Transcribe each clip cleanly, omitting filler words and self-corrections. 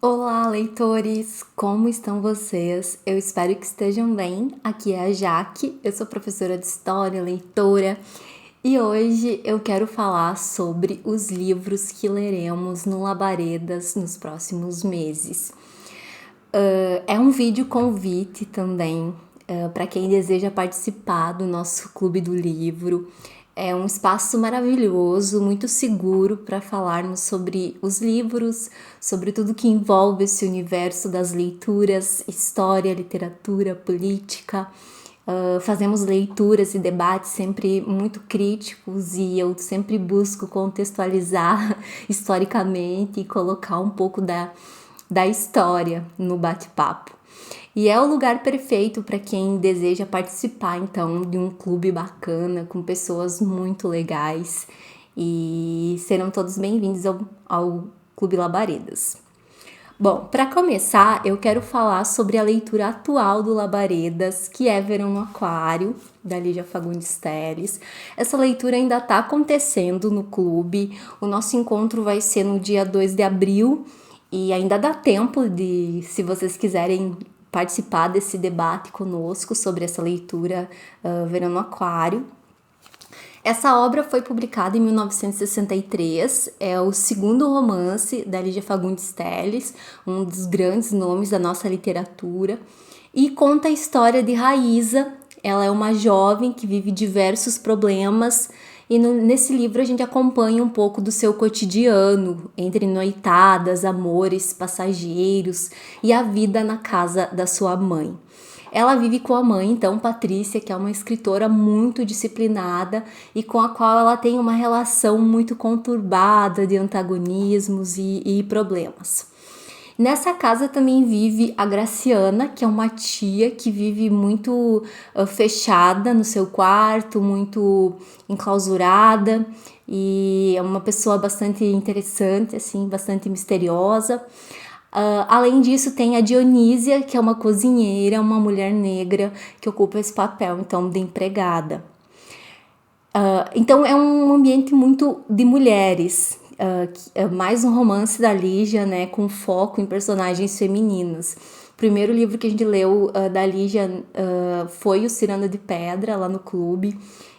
Olá, leitores! Como estão vocês? Eu espero que estejam bem. Aqui é a Jaque, eu sou professora de História, leitora, e hoje eu quero falar sobre os livros que leremos no Labaredas nos próximos meses. É um vídeo convite também para quem deseja participar do nosso Clube do Livro. É um espaço maravilhoso, muito seguro para falarmos sobre os livros, sobre tudo que envolve esse universo das leituras, história, literatura, política. Fazemos leituras e debates sempre muito críticos e eu sempre busco contextualizar historicamente e colocar um pouco da história no bate-papo. E é o lugar perfeito para quem deseja participar, então, de um clube bacana, com pessoas muito legais. E serão todos bem-vindos ao Clube Labaredas. Bom, para começar, eu quero falar sobre a leitura atual do Labaredas, que é Verão no Aquário, da Lígia Fagundes Telles. Essa leitura ainda está acontecendo no clube. O nosso encontro vai ser no dia 2 de abril e ainda dá tempo de, se vocês quiserem participar desse debate conosco sobre essa leitura Verão no Aquário. Essa obra foi publicada em 1963, é o segundo romance da Lígia Fagundes Telles, um dos grandes nomes da nossa literatura, e conta a história de Raíza. Ela é uma jovem que vive diversos problemas e nesse livro a gente acompanha um pouco do seu cotidiano, entre noitadas, amores passageiros e a vida na casa da sua mãe. Ela vive com a mãe, então, Patrícia, que é uma escritora muito disciplinada e com a qual ela tem uma relação muito conturbada de antagonismos e problemas. Nessa casa também vive a Graciana, que é uma tia que vive muito fechada no seu quarto, muito enclausurada, e é uma pessoa bastante interessante, assim, bastante misteriosa. Além disso, tem a Dionísia, que é uma cozinheira, uma mulher negra que ocupa esse papel, então, de empregada. Então, é um ambiente muito de mulheres, mais um romance da Lígia, né, com foco em personagens femininas. O primeiro livro que a gente leu da Lígia foi o Ciranda de Pedra, lá no clube,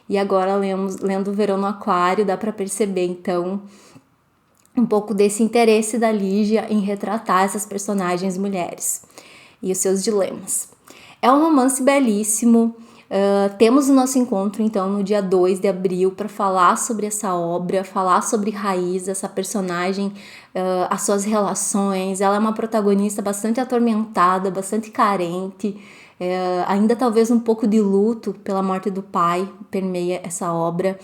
e agora lendo Verão no Aquário, dá para perceber, então, um pouco desse interesse da Lígia em retratar essas personagens mulheres e os seus dilemas. É um romance belíssimo. Temos o nosso encontro, então, no dia 2 de abril para falar sobre essa obra, falar sobre Raiz, essa personagem, as suas relações. Ela é uma protagonista bastante atormentada, bastante carente, ainda talvez um pouco de luto pela morte do pai, permeia essa obra.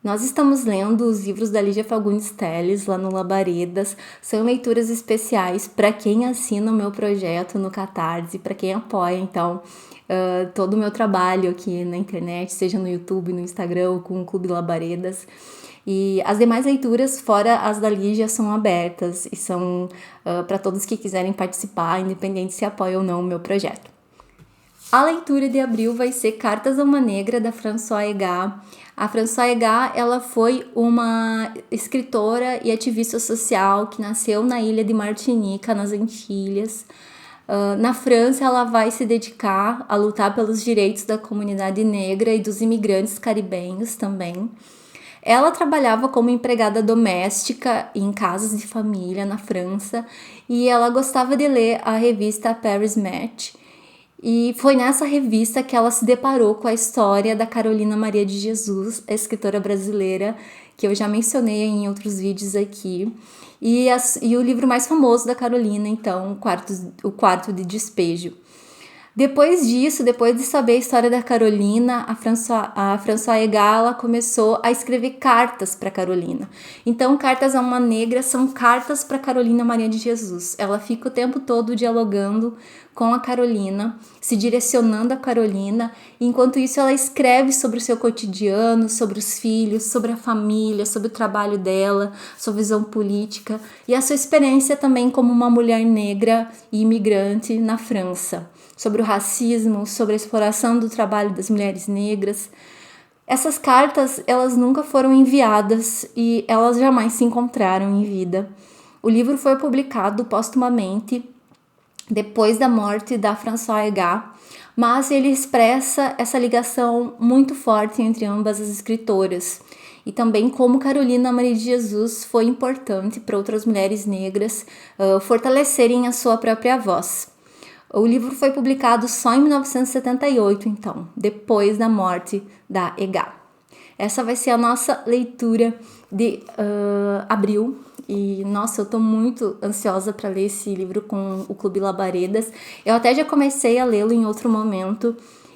Nós estamos lendo os livros da Lígia Fagundes Telles lá no Labaredas. São leituras especiais para quem assina o meu projeto no Catarse, para quem apoia, então, todo o meu trabalho aqui na internet, seja no YouTube, no Instagram ou com o Clube Labaredas. E as demais leituras, fora as da Lígia, são abertas e são para todos que quiserem participar, independente se apoiam ou não o meu projeto. A leitura de abril vai ser Cartas a uma Negra, da Françoise Egat. A Françoise Egat, ela foi uma escritora e ativista social que nasceu na ilha de Martinica, nas Antilhas. Na França, ela vai se dedicar a lutar pelos direitos da comunidade negra e dos imigrantes caribenhos também. Ela trabalhava como empregada doméstica em casas de família na França e ela gostava de ler a revista Paris Match. E foi nessa revista que ela se deparou com a história da Carolina Maria de Jesus, a escritora brasileira, que eu já mencionei em outros vídeos aqui. E o livro mais famoso da Carolina, então, O Quarto de Despejo. Depois disso, depois de saber a história da Carolina, a Françoise Egat, ela começou a escrever cartas para Carolina. Então, Cartas a uma Negra são cartas para Carolina Maria de Jesus. Ela fica o tempo todo dialogando com a Carolina, se direcionando a Carolina, e enquanto isso ela escreve sobre o seu cotidiano, sobre os filhos, sobre a família, sobre o trabalho dela, sua visão política e a sua experiência também como uma mulher negra e imigrante na França, sobre o racismo, sobre a exploração do trabalho das mulheres negras. Essas cartas, elas nunca foram enviadas e elas jamais se encontraram em vida. O livro foi publicado póstumamente depois da morte da Françoise Hardy, mas ele expressa essa ligação muito forte entre ambas as escritoras e também como Carolina Maria de Jesus foi importante para outras mulheres negras fortalecerem a sua própria voz. O livro foi publicado só em 1978, então, depois da morte da Edgar. Essa vai ser a nossa leitura de abril. E, nossa, eu tô muito ansiosa para ler esse livro com o Clube Labaredas. Eu até já comecei a lê-lo em outro momento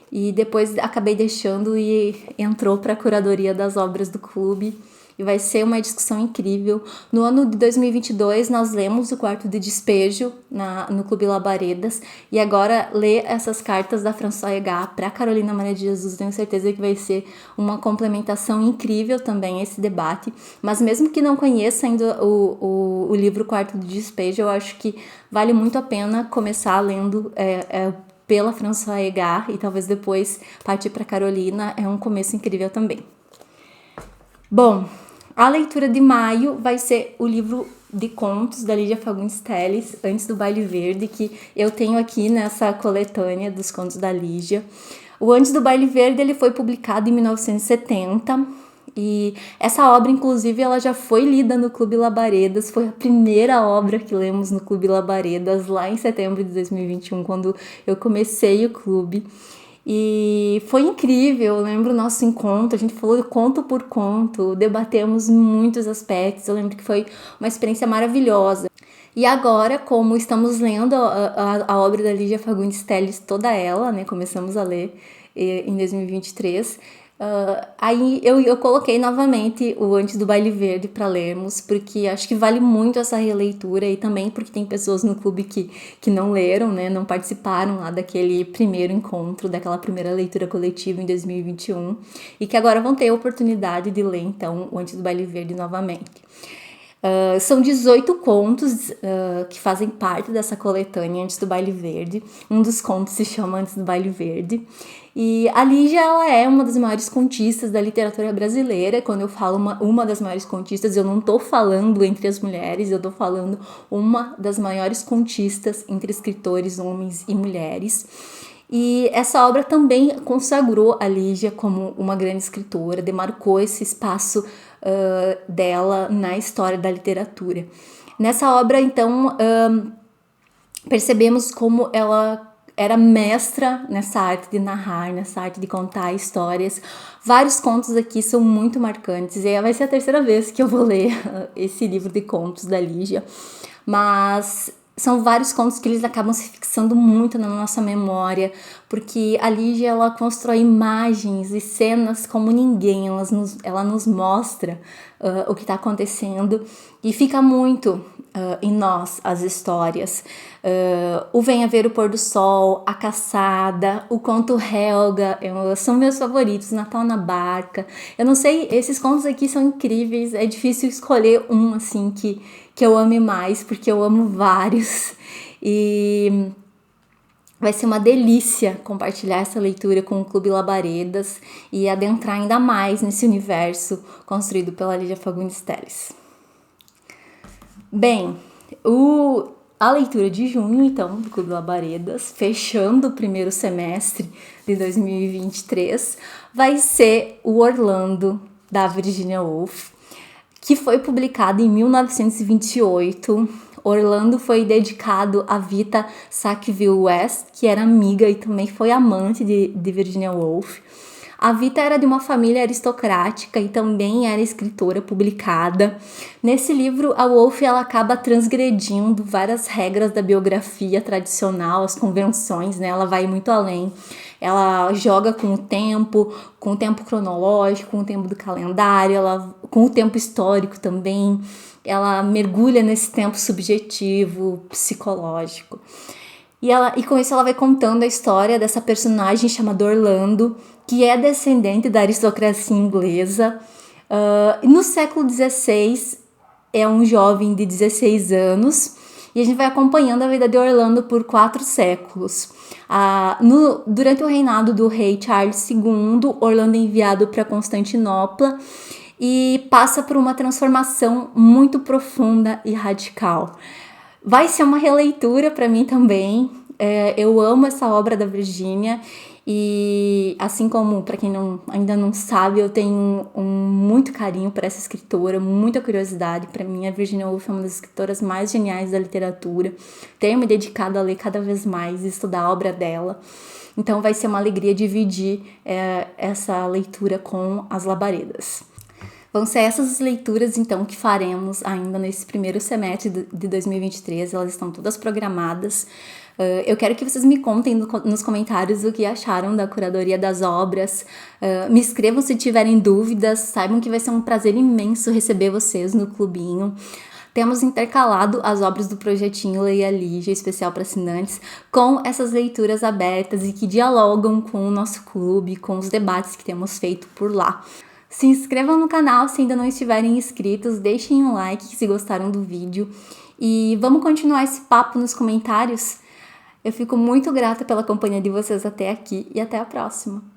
e depois acabei deixando e entrou para a curadoria das obras do clube. E vai ser uma discussão incrível. No ano de 2022, nós lemos O Quarto de Despejo no Clube Labaredas. E agora, ler essas cartas da Françoise Hardy para Carolina Maria de Jesus, tenho certeza que vai ser uma complementação incrível também esse debate. Mas mesmo que não conheça ainda o livro Quarto de Despejo, eu acho que vale muito a pena começar lendo pela Françoise Hardy e talvez depois partir para Carolina. É um começo incrível também. Bom, a leitura de maio vai ser o livro de contos da Lígia Fagundes Telles, Antes do Baile Verde, que eu tenho aqui nessa coletânea dos contos da Lígia. O Antes do Baile Verde ele foi publicado em 1970 e essa obra, inclusive, ela já foi lida no Clube Labaredas, foi a primeira obra que lemos no Clube Labaredas lá em setembro de 2021, quando eu comecei o clube. E foi incrível, eu lembro o nosso encontro, a gente falou conto por conto, debatemos muitos aspectos, eu lembro que foi uma experiência maravilhosa. E agora, como estamos lendo a obra da Lígia Fagundes Telles, toda ela, né, começamos a ler em 2023, aí eu coloquei novamente o Antes do Baile Verde para lermos, porque acho que vale muito essa releitura e também porque tem pessoas no clube que não leram, né, não participaram lá daquele primeiro encontro, daquela primeira leitura coletiva em 2021 e que agora vão ter a oportunidade de ler então o Antes do Baile Verde novamente. São 18 contos que fazem parte dessa coletânea Antes do Baile Verde. Um dos contos se chama Antes do Baile Verde. E a Lígia, ela é uma das maiores contistas da literatura brasileira. Quando eu falo uma das maiores contistas, eu não estou falando entre as mulheres, eu estou falando uma das maiores contistas entre escritores, homens e mulheres. E essa obra também consagrou a Lígia como uma grande escritora, demarcou esse espaço dela na história da literatura. Nessa obra, então, percebemos como ela era mestra nessa arte de narrar, nessa arte de contar histórias. Vários contos aqui são muito marcantes, e vai ser a terceira vez que eu vou ler esse livro de contos da Lígia, mas são vários contos que eles acabam se fixando muito na nossa memória, porque a Lígia, ela constrói imagens e cenas como ninguém, ela nos mostra o que está acontecendo e fica muito em nós as histórias. O Venha Ver o Pôr do Sol, A Caçada, o conto Helga, são meus favoritos, Natal na Barca. Eu não sei, esses contos aqui são incríveis, é difícil escolher um assim que eu ame mais, porque eu amo vários. E vai ser uma delícia compartilhar essa leitura com o Clube Labaredas e adentrar ainda mais nesse universo construído pela Lígia Fagundes Telles. Bem, a leitura de junho, então, do Clube Labaredas, fechando o primeiro semestre de 2023, vai ser o Orlando, da Virginia Woolf, que foi publicado em 1928. Orlando foi dedicado a Vita Sackville-West, que era amiga e também foi amante de Virginia Woolf. A Vita era de uma família aristocrática e também era escritora publicada. Nesse livro, a Woolf ela acaba transgredindo várias regras da biografia tradicional, as convenções, né? Ela vai muito além. Ela joga com o tempo cronológico, com o tempo do calendário, com o tempo histórico também. Ela mergulha nesse tempo subjetivo, psicológico. E com isso ela vai contando a história dessa personagem chamada Orlando, que é descendente da aristocracia inglesa. No século XVI, é um jovem de 16 anos, e a gente vai acompanhando a vida de Orlando por 4 séculos. Durante o reinado do rei Charles II, Orlando é enviado para Constantinopla, e passa por uma transformação muito profunda e radical. Vai ser uma releitura para mim também. Eu amo essa obra da Virginia e, assim como, para quem ainda não sabe, eu tenho muito carinho por essa escritora, muita curiosidade. Para mim, a Virginia Woolf é uma das escritoras mais geniais da literatura. Tenho me dedicado a ler cada vez mais e estudar a obra dela. Então vai ser uma alegria dividir essa leitura com as labaredas. Vão ser essas leituras, então, que faremos ainda nesse primeiro semestre de 2023. Elas estão todas programadas. Eu quero que vocês me contem nos comentários o que acharam da curadoria das obras. Me escrevam se tiverem dúvidas. Saibam que vai ser um prazer imenso receber vocês no clubinho. Temos intercalado as obras do projetinho Leia Lígia, especial para assinantes, com essas leituras abertas e que dialogam com o nosso clube, com os debates que temos feito por lá. Se inscrevam no canal se ainda não estiverem inscritos, deixem um like se gostaram do vídeo e vamos continuar esse papo nos comentários. Eu fico muito grata pela companhia de vocês até aqui e até a próxima!